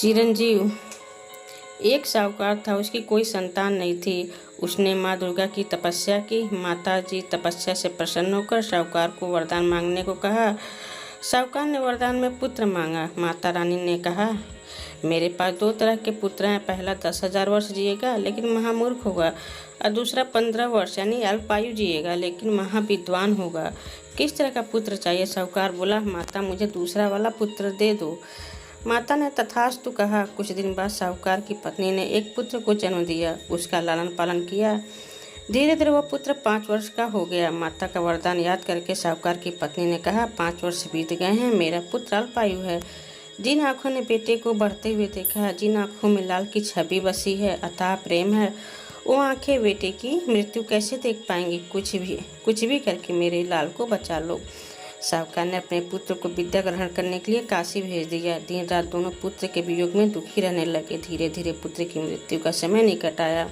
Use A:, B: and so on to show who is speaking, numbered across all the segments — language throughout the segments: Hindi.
A: चिरंजीव एक साहूकार था। उसकी कोई संतान नहीं थी। उसने माँ दुर्गा की तपस्या की। माता जी तपस्या से प्रसन्न होकर साहूकार को वरदान मांगने को कहा। साहूकार ने वरदान में पुत्र मांगा। माता रानी ने कहा, मेरे पास 2 तरह के पुत्र हैं। पहला 10,000 वर्ष जिएगा लेकिन महामूर्ख होगा, और दूसरा 15 वर्ष यानी अल्पायु जिएगा लेकिन महाविद्वान होगा। किस तरह का पुत्र चाहिए? साहूकार बोला, माता मुझे दूसरा वाला पुत्र दे दो। माता ने तथास्तु कहा। कुछ दिन बाद साहूकार की पत्नी ने एक पुत्र को जन्म दिया। उसका लालन पालन किया। धीरे धीरे वह पुत्र 5 वर्ष का हो गया। माता का वरदान याद करके साहूकार की पत्नी ने कहा, 5 वर्ष बीत गए हैं, मेरा पुत्र अल्पायु है। जिन आँखों ने बेटे को बढ़ते हुए देखा, जिन आँखों में लाल की छवि बसी है, अथाह प्रेम है, वो आँखें बेटे की मृत्यु कैसे देख पाएंगी? कुछ भी करके मेरे लाल को बचा लो। साहूकार ने अपने पुत्र को विद्या ग्रहण करने के लिए काशी भेज दिया। दिन रात दोनों पुत्र के वियोग में दुखी रहने लगे। धीरे धीरे पुत्र की मृत्यु का समय निकट आया।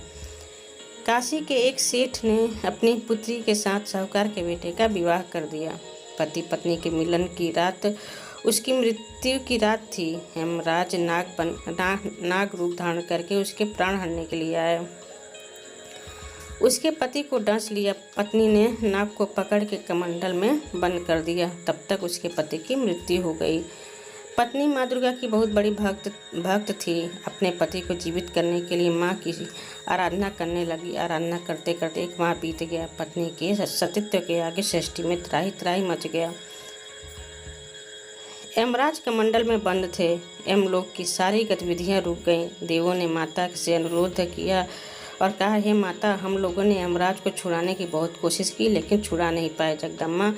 A: काशी के एक सेठ ने अपनी पुत्री के साथ साहूकार के बेटे का विवाह कर दिया। पति पत्नी के मिलन की रात उसकी मृत्यु की रात थी। हेमराज नाग रूप धारण करके उसके प्राण हरने के लिए आए। उसके पति को डस लिया। पत्नी ने नाग को पकड़ के कमंडल में बंद कर दिया। तब तक उसके पति की मृत्यु हो गई। पत्नी माँ दुर्गा की बहुत बड़ी भक्त थी। अपने पति को जीवित करने के लिए माँ की आराधना करने लगी। आराधना करते करते एक माह बीत गया। पत्नी के सतीत्व के आगे सृष्टि में त्राही त्राही मच गया। यमराज कमंडल में बंद थे। यमलोक की सारी गतिविधियां रुक गईं। देवों ने माता से अनुरोध किया और कहा, हे माता, हम लोगों ने यमराज को छुड़ाने की बहुत कोशिश की लेकिन छुड़ा नहीं पाए। जगदम्बा,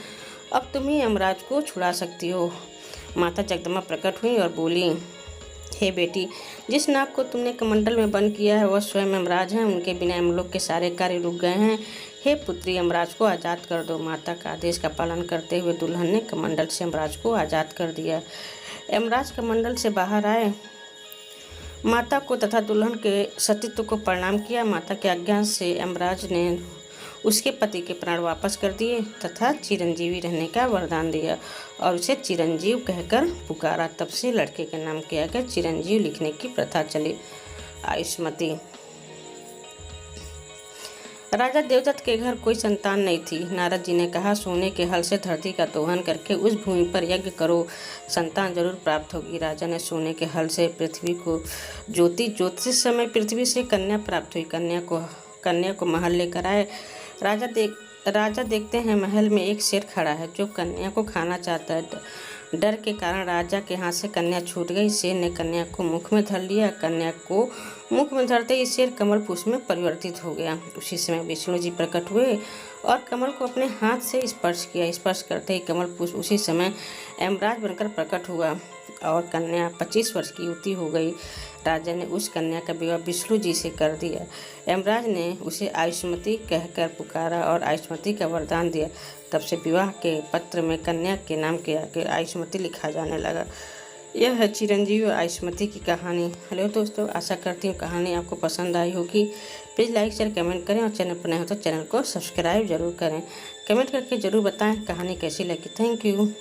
A: अब तुम ही यमराज को छुड़ा सकती हो। माता जगदम्बा प्रकट हुई और बोली, हे बेटी, जिस नाग को तुमने कमंडल में बंद किया है वह स्वयं यमराज हैं। उनके बिना यमलोक के सारे कार्य रुक गए हैं। हे पुत्री, यमराज को आज़ाद कर दो। माता का आदेश का पालन करते हुए दुल्हन ने कमंडल से यमराज को आज़ाद कर दिया। यमराज कमंडल से बाहर आए, माता को तथा दुल्हन के सतीत्व को प्रणाम किया। माता के आज्ञा से यमराज ने उसके पति के प्राण वापस कर दिए तथा चिरंजीवी रहने का वरदान दिया और उसे चिरंजीव कहकर पुकारा। तब से लड़के का नाम किया गया। चिरंजीव लिखने की प्रथा चली। आयुष्मती। राजा देवदत्त के घर कोई संतान नहीं थी। नारद जी ने कहा, सोने के हल से धरती का दोहन करके उस भूमि पर यज्ञ करो, संतान जरूर प्राप्त होगी। राजा ने सोने के हल से पृथ्वी को जोतते समय पृथ्वी से कन्या प्राप्त हुई। कन्या को महल लेकर आए। राजा देखते हैं महल में एक शेर खड़ा है जो कन्या को खाना चाहता है। डर के कारण राजा के हाथ से कन्या छूट गई। शेर ने कन्या को मुख में धर लिया। कन्या को मुख में धरते ही शेर कमल पुष्प में परिवर्तित हो गया। उसी समय विष्णु जी प्रकट हुए और कमल को अपने हाथ से स्पर्श किया। स्पर्श करते ही कमल पुष्प उसी समय यमराज बनकर प्रकट हुआ और कन्या 25 वर्ष की युवती हो गई। राजा ने उस कन्या का विवाह विष्णु जी से कर दिया। यमराज ने उसे आयुष्मती कहकर पुकारा और आयुष्मती का वरदान दिया। तब से विवाह के पत्र में कन्या के नाम के आगे आयुष्मती लिखा जाने लगा। यह है चिरंजीवी और आयुष्मती की कहानी। हेलो दोस्तों, आशा करती हूँ कहानी आपको पसंद आई होगी। प्लीज़ लाइक शेयर कमेंट करें और चैनल पर नए हो तो चैनल को सब्सक्राइब जरूर करें। कमेंट करके ज़रूर बताएं कहानी कैसी लगी। Thank you.